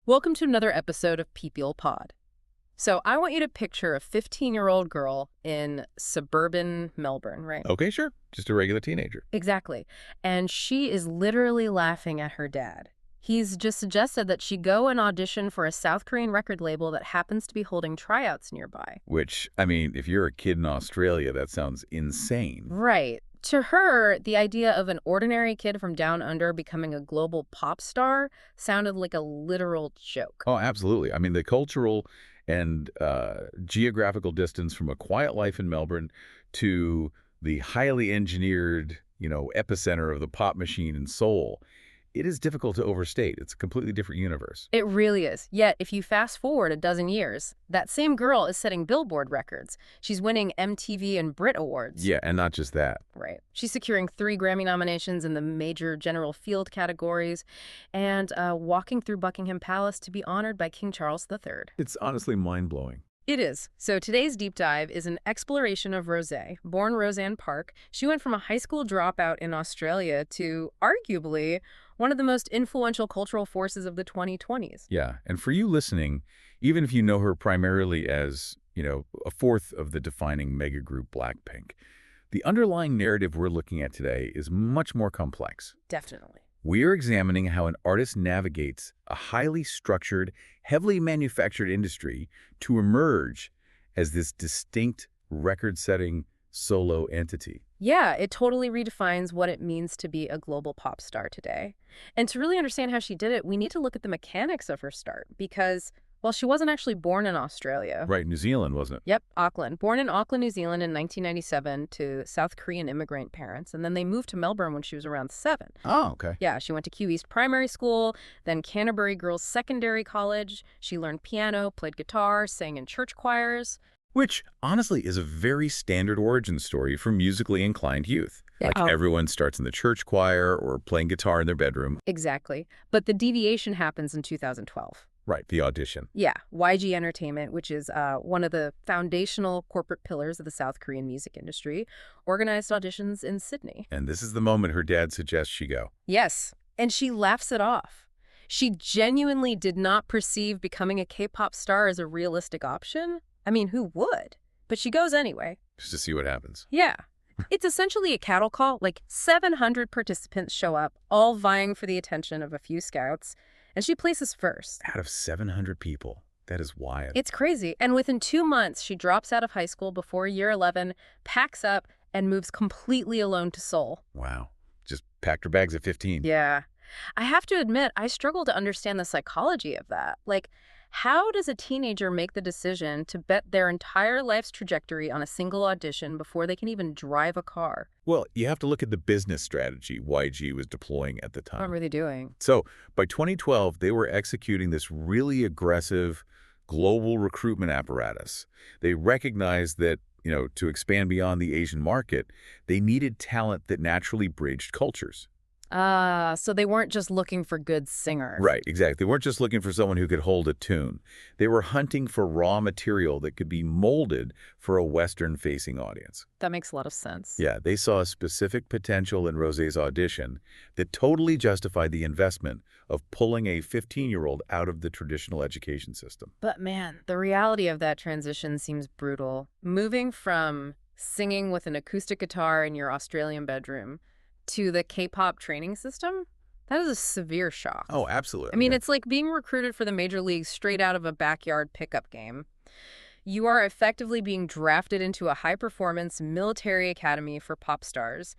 Welcome to another episode of People Pod. So I want you to picture a 15-year-old girl in suburban Melbourne, right? Okay, sure. Just a regular teenager. Exactly. And she is literally laughing at her dad. He's just suggested that she go and audition for a South Korean record label that happens to be holding tryouts nearby. Which, I mean, if you're a kid in Australia, that sounds insane. Right. To her, the idea of an ordinary kid from down under becoming a global pop star sounded like a literal joke. Oh, absolutely. I mean, the cultural and geographical distance from a quiet life in Melbourne to the highly engineered, epicenter of the pop machine in Seoul, it is difficult to overstate. It's a completely different universe. It really is. Yet, if you fast forward a dozen years, that same girl is setting Billboard records. She's winning MTV and Brit Awards. Yeah, and not just that. Right. She's securing 3 Grammy nominations in the major general field categories and walking through Buckingham Palace to be honored by King Charles III. It's honestly mind-blowing. It is. So today's deep dive is an exploration of Rosé, born Roseanne Park. She went from a high school dropout in Australia to arguably one of the most influential cultural forces of the 2020s. Yeah, and for you listening, even if you know her primarily as, a fourth of the defining mega group Blackpink, the underlying narrative we're looking at today is much more complex. Definitely. We're examining how an artist navigates a highly structured, heavily manufactured industry to emerge as this distinct record-setting solo entity. Yeah, it totally redefines what it means to be a global pop star today. And to really understand how she did it, we need to look at the mechanics of her start because, well, she wasn't actually born in Australia. Right, New Zealand, wasn't it? Yep, Auckland. Born in Auckland, New Zealand in 1997 to South Korean immigrant parents. And then they moved to Melbourne when she was around 7. Oh, okay. Yeah, she went to Kew East Primary School, then Canterbury Girls Secondary College. She learned piano, played guitar, sang in church choirs. Which, honestly, is a very standard origin story for musically inclined youth. Yeah. Like everyone starts in the church choir or playing guitar in their bedroom. Exactly. But the deviation happens in 2012. Right, the audition. Yeah, YG Entertainment, which is one of the foundational corporate pillars of the South Korean music industry, organized auditions in Sydney. And this is the moment her dad suggests she go. Yes, and she laughs it off. She genuinely did not perceive becoming a K-pop star as a realistic option. I mean, who would? But she goes anyway. Just to see what happens. Yeah. It's essentially a cattle call. Like 700 participants show up, all vying for the attention of a few scouts. And she places first. Out of 700 people. That is wild. It's crazy. And within 2 months, she drops out of high school before year 11, packs up, and moves completely alone to Seoul. Wow. Just packed her bags at 15. Yeah. I have to admit, I struggle to understand the psychology of that. Like, how does a teenager make the decision to bet their entire life's trajectory on a single audition before they can even drive a car? Well, you have to look at the business strategy YG was deploying at the time. What were they doing? So by 2012, they were executing this really aggressive global recruitment apparatus. They recognized that, to expand beyond the Asian market, they needed talent that naturally bridged cultures. So they weren't just looking for good singers. Right, exactly. They weren't just looking for someone who could hold a tune. They were hunting for raw material that could be molded for a Western-facing audience. That makes a lot of sense. Yeah, they saw a specific potential in Rosé's audition that totally justified the investment of pulling a 15-year-old out of the traditional education system. But man, the reality of that transition seems brutal. Moving from singing with an acoustic guitar in your Australian bedroom to the K-pop training system, that is a severe shock. Oh, absolutely. I mean, yeah. It's like being recruited for the major leagues straight out of a backyard pickup game. You are effectively being drafted into a high-performance military academy for pop stars.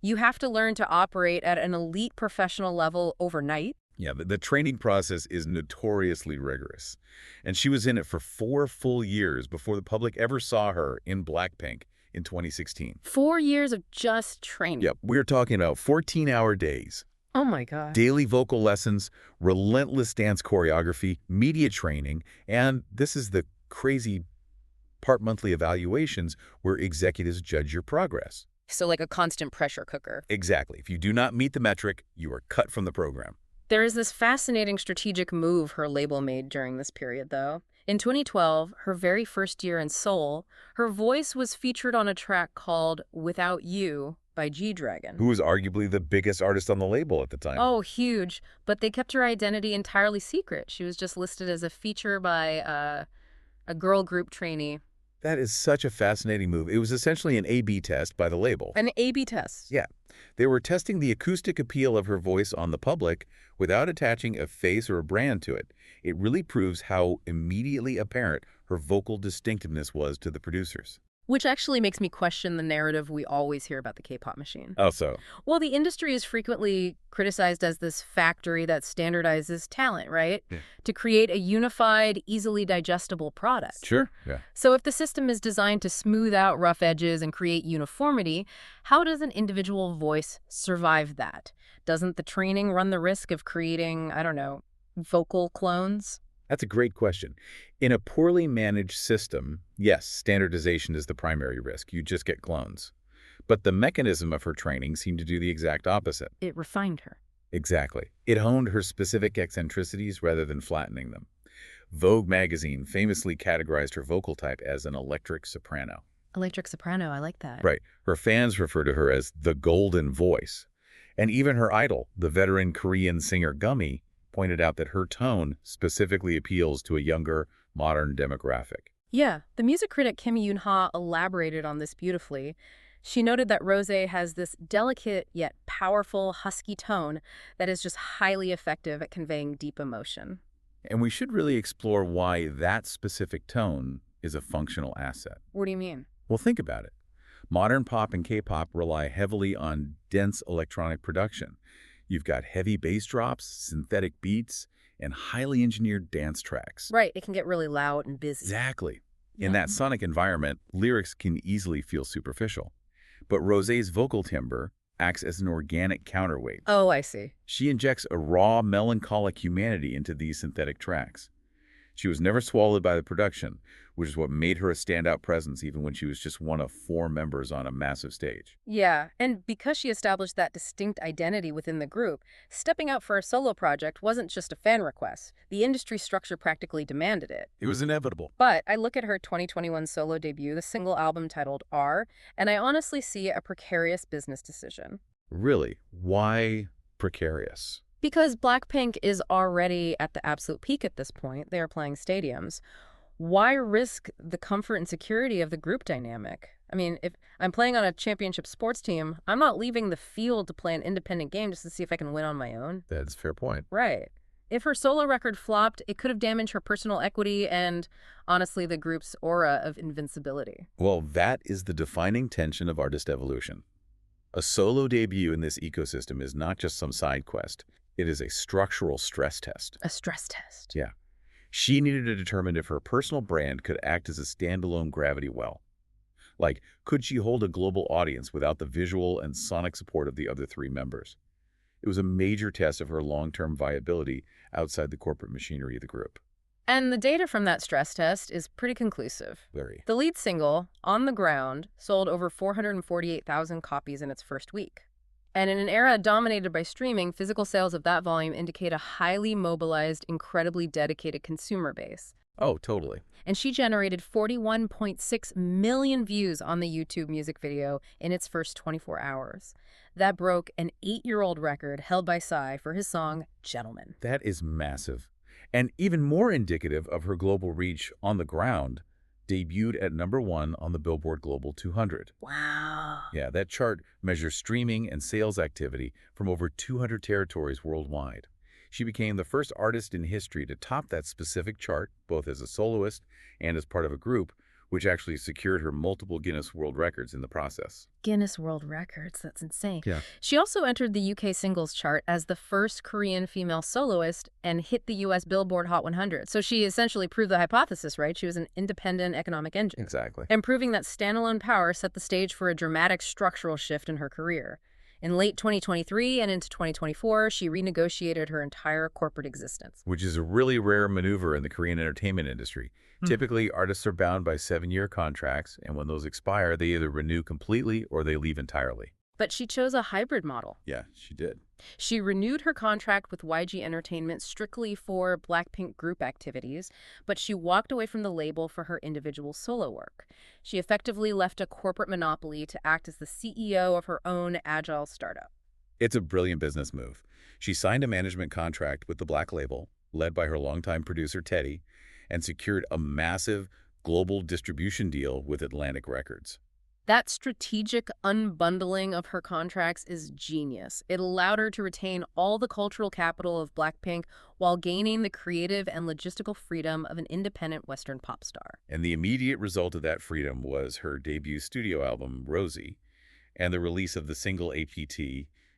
You have to learn to operate at an elite professional level overnight. Yeah, the training process is notoriously rigorous. And she was in it for 4 full years before the public ever saw her in Blackpink in 2016. 4 years of just training. Yep, we're talking about 14-hour days. Oh my God. Daily vocal lessons, relentless dance choreography, media training, and this is the crazy part monthly evaluations where executives judge your progress. So like a constant pressure cooker. Exactly. If you do not meet the metric, you are cut from the program. There is this fascinating strategic move her label made during this period, though. In 2012, her very first year in Seoul, her voice was featured on a track called Without You by G-Dragon. Who was arguably the biggest artist on the label at the time. Oh, huge. But they kept her identity entirely secret. She was just listed as a feature by a girl group trainee. That is such a fascinating move. It was essentially an A/B test by the label. An A/B test. Yeah. They were testing the acoustic appeal of her voice on the public without attaching a face or a brand to it. It really proves how immediately apparent her vocal distinctiveness was to the producers. Which actually makes me question the narrative we always hear about the K-pop machine. Oh, so? Well, the industry is frequently criticized as this factory that standardizes talent, right? Yeah. To create a unified, easily digestible product. Sure. Yeah. So if the system is designed to smooth out rough edges and create uniformity, how does an individual voice survive that? Doesn't the training run the risk of creating, I don't know, vocal clones? That's a great question. In a poorly managed system, yes, standardization is the primary risk. You just get clones. But the mechanism of her training seemed to do the exact opposite. It refined her. Exactly. It honed her specific eccentricities rather than flattening them. Vogue magazine famously categorized her vocal type as an electric soprano. Electric soprano, I like that. Right. Her fans refer to her as the golden voice. And even her idol, the veteran Korean singer Gummy, pointed out that her tone specifically appeals to a younger, modern demographic. Yeah, the music critic Kim Yoon-ha elaborated on this beautifully. She noted that Rosé has this delicate yet powerful, husky tone that is just highly effective at conveying deep emotion. And we should really explore why that specific tone is a functional asset. What do you mean? Well, think about it. Modern pop and K-pop rely heavily on dense electronic production. You've got heavy bass drops, synthetic beats, and highly engineered dance tracks. Right, it can get really loud and busy. Exactly. In that sonic environment, lyrics can easily feel superficial. But Rosé's vocal timbre acts as an organic counterweight. Oh, I see. She injects a raw, melancholic humanity into these synthetic tracks. She was never swallowed by the production, which is what made her a standout presence even when she was just one of 4 members on a massive stage. Yeah, and because she established that distinct identity within the group, stepping out for a solo project wasn't just a fan request. The industry structure practically demanded it. It was inevitable. But I look at her 2021 solo debut, the single album titled R, and I honestly see a precarious business decision. Really? Why precarious? Because Blackpink is already at the absolute peak at this point. They are playing stadiums. Why risk the comfort and security of the group dynamic? I mean, if I'm playing on a championship sports team, I'm not leaving the field to play an independent game just to see if I can win on my own. That's a fair point. Right. If her solo record flopped, it could have damaged her personal equity and, honestly, the group's aura of invincibility. Well, that is the defining tension of artist evolution. A solo debut in this ecosystem is not just some side quest. It is a structural stress test. A stress test. Yeah. She needed to determine if her personal brand could act as a standalone gravity well. Like, could she hold a global audience without the visual and sonic support of the other 3 members? It was a major test of her long-term viability outside the corporate machinery of the group. And the data from that stress test is pretty conclusive. Very. The lead single, On the Ground, sold over 448,000 copies in its first week. And in an era dominated by streaming, physical sales of that volume indicate a highly mobilized, incredibly dedicated consumer base. Oh, totally. And she generated 41.6 million views on the YouTube music video in its first 24 hours. That broke an 8-year-old record held by Psy for his song, Gentleman. That is massive. And even more indicative of her global reach, On the Ground debuted at #1 on the Billboard Global 200. Wow. Yeah, that chart measures streaming and sales activity from over 200 territories worldwide. She became the first artist in history to top that specific chart, both as a soloist and as part of a group, which actually secured her multiple Guinness World Records in the process. Guinness World Records, that's insane. Yeah. She also entered the UK singles chart as the first Korean female soloist and hit the US Billboard Hot 100. So she essentially proved the hypothesis, right? She was an independent economic engine. Exactly. And proving that standalone power set the stage for a dramatic structural shift in her career. In late 2023 and into 2024, she renegotiated her entire corporate existence. Which is a really rare maneuver in the Korean entertainment industry. Typically, artists are bound by 7-year contracts, and when those expire, they either renew completely or they leave entirely. But she chose a hybrid model. Yeah, she did. She renewed her contract with YG Entertainment strictly for Blackpink group activities, but she walked away from the label for her individual solo work. She effectively left a corporate monopoly to act as the CEO of her own agile startup. It's a brilliant business move. She signed a management contract with the Black label, led by her longtime producer Teddy, and secured a massive global distribution deal with Atlantic Records. That strategic unbundling of her contracts is genius. It allowed her to retain all the cultural capital of Blackpink while gaining the creative and logistical freedom of an independent Western pop star. And the immediate result of that freedom was her debut studio album, Rosie, and the release of the single APT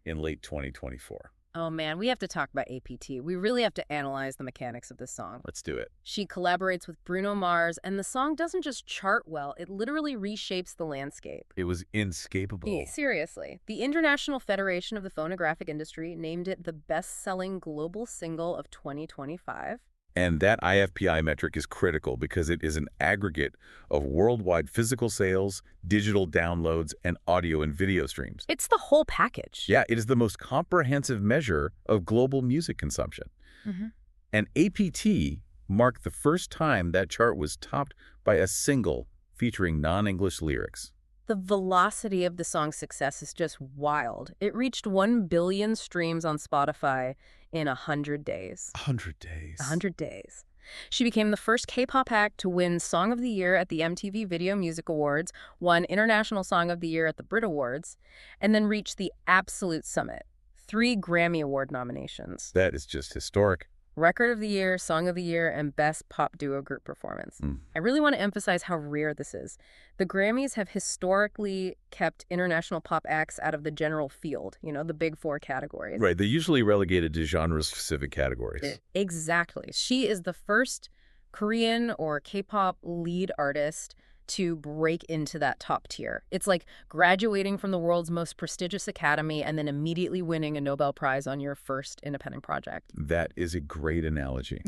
in late 2024. Oh man, we have to talk about APT. We really have to analyze the mechanics of this song. Let's do it. She collaborates with Bruno Mars, and the song doesn't just chart well, it literally reshapes the landscape. It was inescapable. Yeah, seriously. The International Federation of the Phonographic Industry named it the best-selling global single of 2025. And that IFPI metric is critical because it is an aggregate of worldwide physical sales, digital downloads, and audio and video streams. It's the whole package. Yeah, it is the most comprehensive measure of global music consumption. Mm-hmm. And APT marked the first time that chart was topped by a single featuring non-English lyrics. The velocity of the song's success is just wild. It reached 1 billion streams on Spotify in 100 days. 100 days. 100 days. She became the first K-pop act to win Song of the Year at the MTV Video Music Awards, won International Song of the Year at the Brit Awards, and then reached the absolute summit, 3 Grammy Award nominations. That is just historic. Record of the Year, Song of the Year, and Best Pop Duo Group Performance. I really want to emphasize how rare this is. The Grammys have historically kept international pop acts out of the general field, the big 4 categories. Right, they're usually relegated to genre-specific categories. Exactly. She is the first Korean or K-pop lead artist to break into that top tier. It's like graduating from the world's most prestigious academy and then immediately winning a Nobel Prize on your first independent project. That is a great analogy.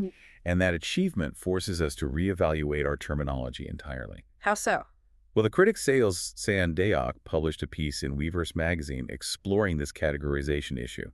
And that achievement forces us to reevaluate our terminology entirely. How so? Well, the critic Sales Deok published a piece in Weverse magazine exploring this categorization issue.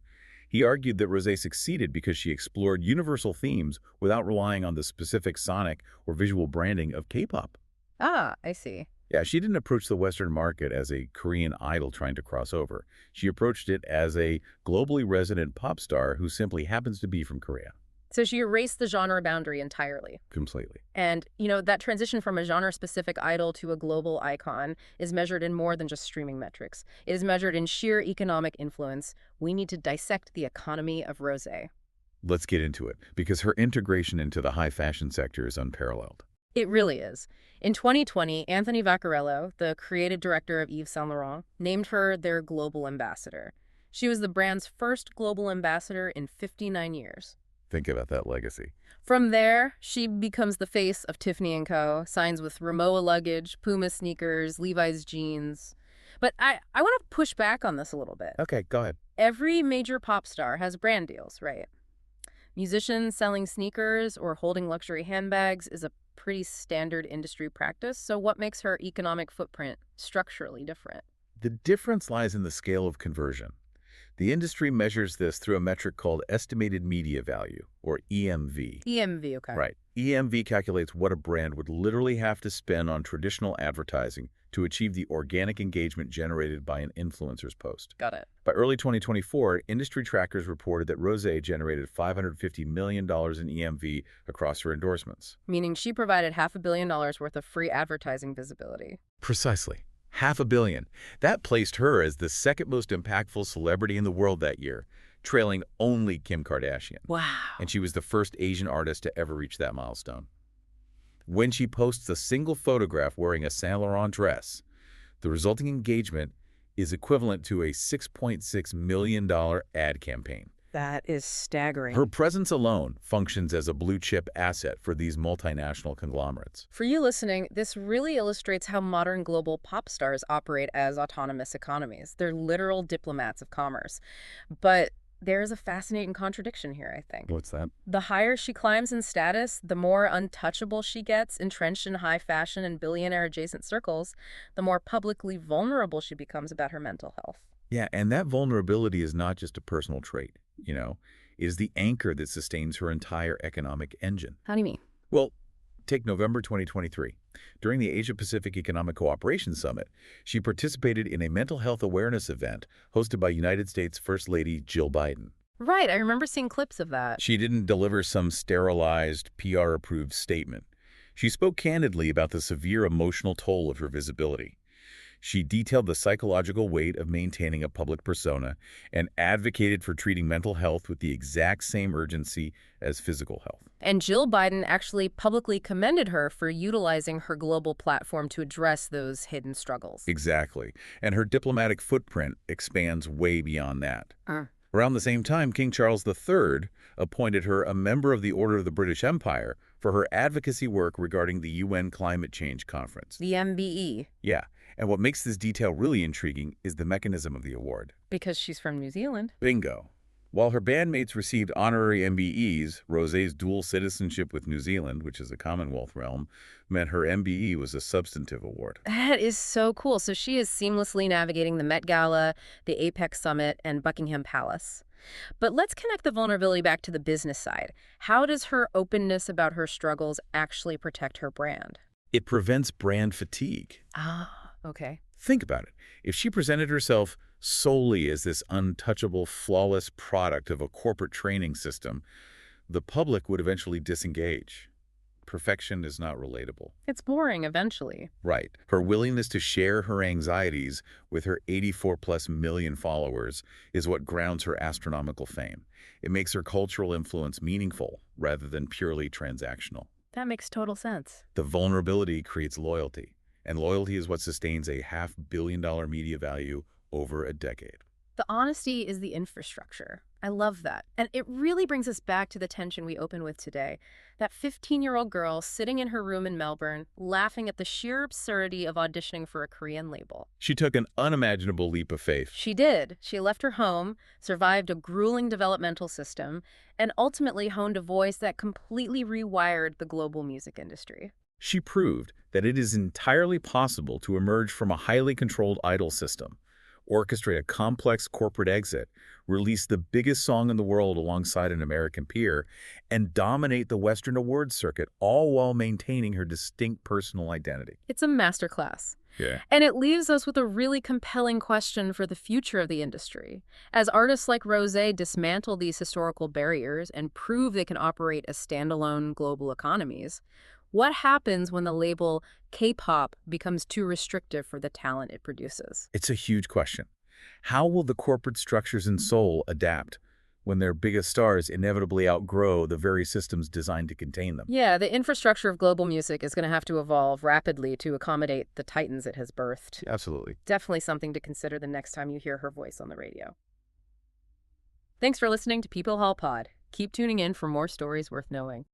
He argued that Rosé succeeded because she explored universal themes without relying on the specific sonic or visual branding of K-pop. Ah, I see. Yeah, she didn't approach the Western market as a Korean idol trying to cross over. She approached it as a globally resident pop star who simply happens to be from Korea. So she erased the genre boundary entirely. Completely. And, that transition from a genre-specific idol to a global icon is measured in more than just streaming metrics. It is measured in sheer economic influence. We need to dissect the economy of Rosé. Let's get into it, because her integration into the high fashion sector is unparalleled. It really is. In 2020, Anthony Vaccarello, the creative director of Yves Saint Laurent, named her their global ambassador. She was the brand's first global ambassador in 59 years. Think about that legacy. From there, she becomes the face of Tiffany & Co., signs with Rimowa luggage, Puma sneakers, Levi's jeans. But I want to push back on this a little bit. Okay, go ahead. Every major pop star has brand deals, right? Musicians selling sneakers or holding luxury handbags is a pretty standard industry practice, so what makes her economic footprint structurally different? The difference lies in the scale of conversion. The industry measures this through a metric called estimated media value, or EMV. EMV, okay. Right. EMV calculates what a brand would literally have to spend on traditional advertising to achieve the organic engagement generated by an influencer's post. Got it. By early 2024, industry trackers reported that Rosé generated $550 million in EMV across her endorsements. Meaning she provided $500 million worth of free advertising visibility. Precisely. $500 million. That placed her as the second most impactful celebrity in the world that year, trailing only Kim Kardashian. Wow. And she was the first Asian artist to ever reach that milestone. When she posts a single photograph wearing a Saint Laurent dress, the resulting engagement is equivalent to a $6.6 million ad campaign. That is staggering. Her presence alone functions as a blue-chip asset for these multinational conglomerates. For you listening, this really illustrates how modern global pop stars operate as autonomous economies. They're literal diplomats of commerce. But there's a fascinating contradiction here, I think. What's that? The higher she climbs in status, the more untouchable she gets, entrenched in high fashion and billionaire-adjacent circles, the more publicly vulnerable she becomes about her mental health. Yeah, and that vulnerability is not just a personal trait, it is the anchor that sustains her entire economic engine. How do you mean? Well, take November 2023. During the Asia-Pacific Economic Cooperation Summit, she participated in a mental health awareness event hosted by United States First Lady Jill Biden. Right, I remember seeing clips of that. She didn't deliver some sterilized, PR-approved statement. She spoke candidly about the severe emotional toll of her visibility. She detailed the psychological weight of maintaining a public persona and advocated for treating mental health with the exact same urgency as physical health. And Jill Biden actually publicly commended her for utilizing her global platform to address those hidden struggles. Exactly. And her diplomatic footprint expands way beyond that. Around the same time, King Charles III appointed her a member of the Order of the British Empire for her advocacy work regarding the UN Climate Change Conference. The MBE. Yeah. And what makes this detail really intriguing is the mechanism of the award. Because she's from New Zealand. Bingo. While her bandmates received honorary MBEs, Rosé's dual citizenship with New Zealand, which is a Commonwealth realm, meant her MBE was a substantive award. That is so cool. So she is seamlessly navigating the Met Gala, the APEC Summit, and Buckingham Palace. But let's connect the vulnerability back to the business side. How does her openness about her struggles actually protect her brand? It prevents brand fatigue. Okay. Think about it. If she presented herself solely as this untouchable, flawless product of a corporate training system, the public would eventually disengage. Perfection is not relatable. It's boring eventually. Right. Her willingness to share her anxieties with her 84+ million followers is what grounds her astronomical fame. It makes her cultural influence meaningful rather than purely transactional. That makes total sense. The vulnerability creates loyalty. And loyalty is what sustains a $500 million media value over a decade. The honesty is the infrastructure. I love that. And it really brings us back to the tension we opened with today. That 15-year-old girl sitting in her room in Melbourne, laughing at the sheer absurdity of auditioning for a Korean label. She took an unimaginable leap of faith. She did. She left her home, survived a grueling developmental system, and ultimately honed a voice that completely rewired the global music industry. She proved that it is entirely possible to emerge from a highly controlled idol system, orchestrate a complex corporate exit, release the biggest song in the world alongside an American peer, and dominate the Western awards circuit, all while maintaining her distinct personal identity. It's a masterclass. Yeah. And it leaves us with a really compelling question for the future of the industry. As artists like Rosé dismantle these historical barriers and prove they can operate as standalone global economies, what happens when the label K-pop becomes too restrictive for the talent it produces? It's a huge question. How will the corporate structures in Seoul adapt when their biggest stars inevitably outgrow the very systems designed to contain them? Yeah, the infrastructure of global music is going to have to evolve rapidly to accommodate the titans it has birthed. Absolutely. Definitely something to consider the next time you hear her voice on the radio. Thanks for listening to People Hall Pod. Keep tuning in for more stories worth knowing.